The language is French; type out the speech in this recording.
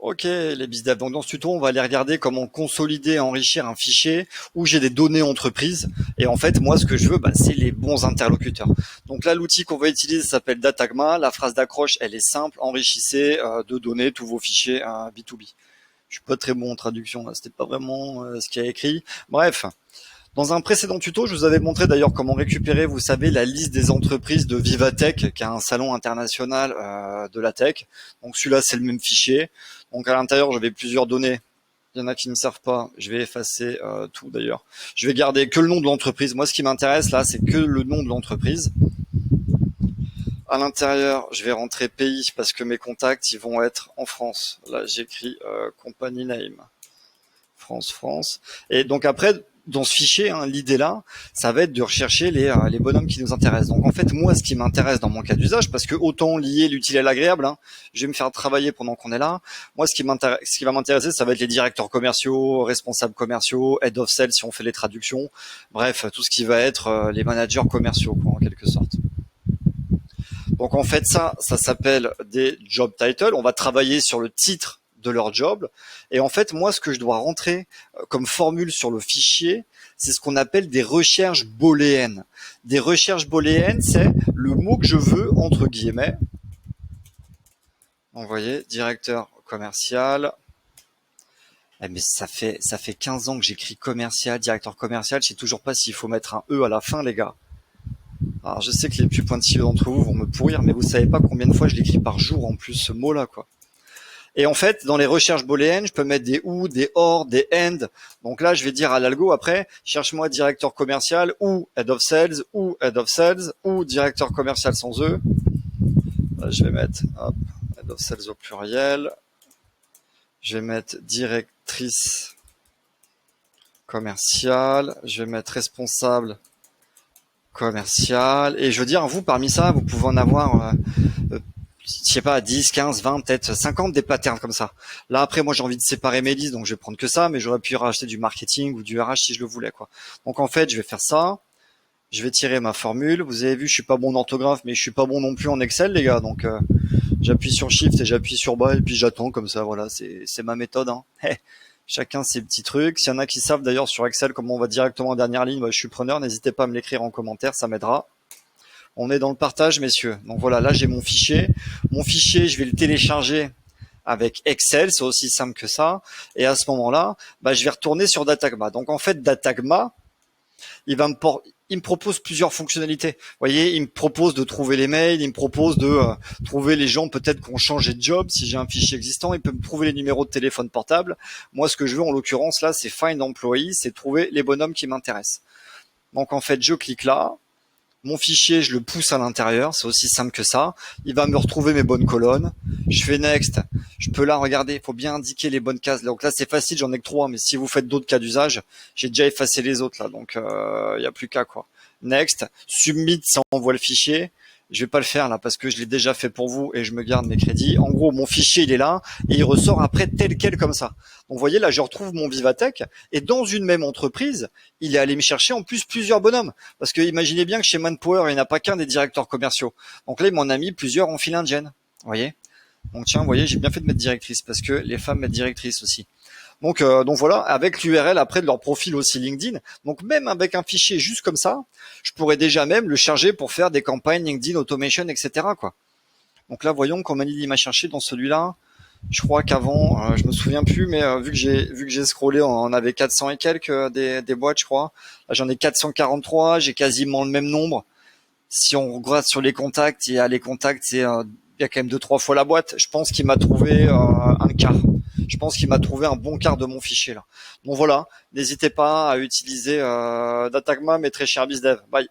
Ok, les BizDev. Donc dans ce tuto, on va aller regarder comment consolider et enrichir un fichier où j'ai des données entreprises. Et en fait, moi, ce que je veux, c'est les bons interlocuteurs. Donc là, l'outil qu'on va utiliser s'appelle Datagma. La phrase d'accroche, elle est simple. Enrichissez de données tous vos fichiers B2B. Je suis pas très bon en traduction, là. C'était pas vraiment ce qu'il y a écrit. Bref. Dans un précédent tuto, je vous avais montré d'ailleurs comment récupérer, vous savez, la liste des entreprises de Vivatech, qui est un salon international de la tech. Donc celui-là, c'est le même fichier. Donc à l'intérieur, j'avais plusieurs données. Il y en a qui ne me servent pas. Je vais effacer tout d'ailleurs. Je vais garder que le nom de l'entreprise. Moi, ce qui m'intéresse là, c'est que le nom de l'entreprise. À l'intérieur, je vais rentrer pays parce que mes contacts, ils vont être en France. Là, j'écris company name. France. Et donc après, dans ce fichier, l'idée là, ça va être de rechercher les bonhommes qui nous intéressent. Donc en fait, moi, ce qui m'intéresse dans mon cas d'usage, parce que autant lier l'utile à l'agréable, je vais me faire travailler pendant qu'on est là. Moi, ce qui va m'intéresser, ça va être les directeurs commerciaux, responsables commerciaux, head of sales si on fait les traductions. Bref, tout ce qui va être les managers commerciaux, quoi, en quelque sorte. Donc en fait, ça s'appelle des job titles. On va travailler sur le titre de leur job. Et en fait, moi, ce que je dois rentrer comme formule sur le fichier, c'est ce qu'on appelle des recherches booléennes. Des recherches booléennes, c'est le mot que je veux, entre guillemets. Vous voyez, directeur commercial. Mais ça fait 15 ans que j'écris commercial, directeur commercial. Je sais toujours pas s'il faut mettre un E à la fin, les gars. Alors, je sais que les plus pointilleux d'entre vous vont me pourrir, mais vous savez pas combien de fois je l'écris par jour en plus, ce mot-là, quoi. Et en fait, dans les recherches booléennes, je peux mettre des ou, des or, des and. Donc là, je vais dire à l'algo après, cherche-moi directeur commercial ou head of sales ou directeur commercial sans E. Là, je vais mettre head of sales au pluriel. Je vais mettre directrice commerciale. Je vais mettre responsable commercial. Et je veux dire, vous, parmi ça, vous pouvez en avoir... je sais pas, 10, 15, 20, peut-être 50 des patterns comme ça. Là, après, moi, j'ai envie de séparer mes listes, donc je vais prendre que ça, mais j'aurais pu racheter du marketing ou du RH si je le voulais, quoi. Donc, en fait, je vais faire ça. Je vais tirer ma formule. Vous avez vu, je suis pas bon en orthographe, mais je suis pas bon non plus en Excel, les gars. Donc, j'appuie sur Shift et j'appuie sur bas et puis j'attends comme ça. Voilà, c'est ma méthode, Chacun ses petits trucs. S'il y en a qui savent d'ailleurs sur Excel comment on va directement en dernière ligne, je suis preneur. N'hésitez pas à me l'écrire en commentaire, ça m'aidera. On est dans le partage, messieurs. Donc voilà, là j'ai mon fichier. Mon fichier, je vais le télécharger avec Excel, c'est aussi simple que ça. Et à ce moment-là, je vais retourner sur Datagma. Donc en fait, Datagma, il me propose plusieurs fonctionnalités. Vous voyez, il me propose de trouver les mails, il me propose de trouver les gens peut-être qui ont changé de job. Si j'ai un fichier existant, il peut me trouver les numéros de téléphone portable. Moi, ce que je veux en l'occurrence là, c'est Find Employee, c'est trouver les bonhommes qui m'intéressent. Donc en fait, je clique là. Mon fichier, je le pousse à l'intérieur, c'est aussi simple que ça. Il va me retrouver mes bonnes colonnes. Je fais Next. Je peux là, regarder, il faut bien indiquer les bonnes cases. Donc là, c'est facile, j'en ai que 3, mais si vous faites d'autres cas d'usage, j'ai déjà effacé les autres là, donc il n'y a plus qu'à quoi. Next. Submit, ça envoie le fichier. Je vais pas le faire là parce que je l'ai déjà fait pour vous et je me garde mes crédits. En gros, mon fichier, il est là et il ressort après tel quel comme ça. Donc vous voyez, là, je retrouve mon Vivatech et dans une même entreprise, il est allé me chercher en plus plusieurs bonhommes. Parce que imaginez bien que chez Manpower, il n'y en a pas qu'un des directeurs commerciaux. Donc là, il m'en a mis plusieurs en fil indienne. Vous voyez. Donc tiens, vous voyez, j'ai bien fait de mettre directrice parce que les femmes mettent directrice aussi. Donc voilà, avec l'URL après de leur profil aussi LinkedIn. Donc même avec un fichier juste comme ça, je pourrais déjà même le charger pour faire des campagnes LinkedIn automation, etc. quoi. Donc là, voyons comment il m'a cherché dans celui-là. Je crois qu'avant, je me souviens plus, mais vu que j'ai scrollé, on avait 400 et quelques des boîtes, je crois. Là, j'en ai 443. J'ai quasiment le même nombre. Si on regarde sur les contacts, il y a les contacts, il y a quand même 2-3 fois la boîte. Je pense qu'il m'a trouvé un quart. Je pense qu'il m'a trouvé un bon quart de mon fichier là. Bon voilà, n'hésitez pas à utiliser Datagma, mes très chers BizDev. Bye.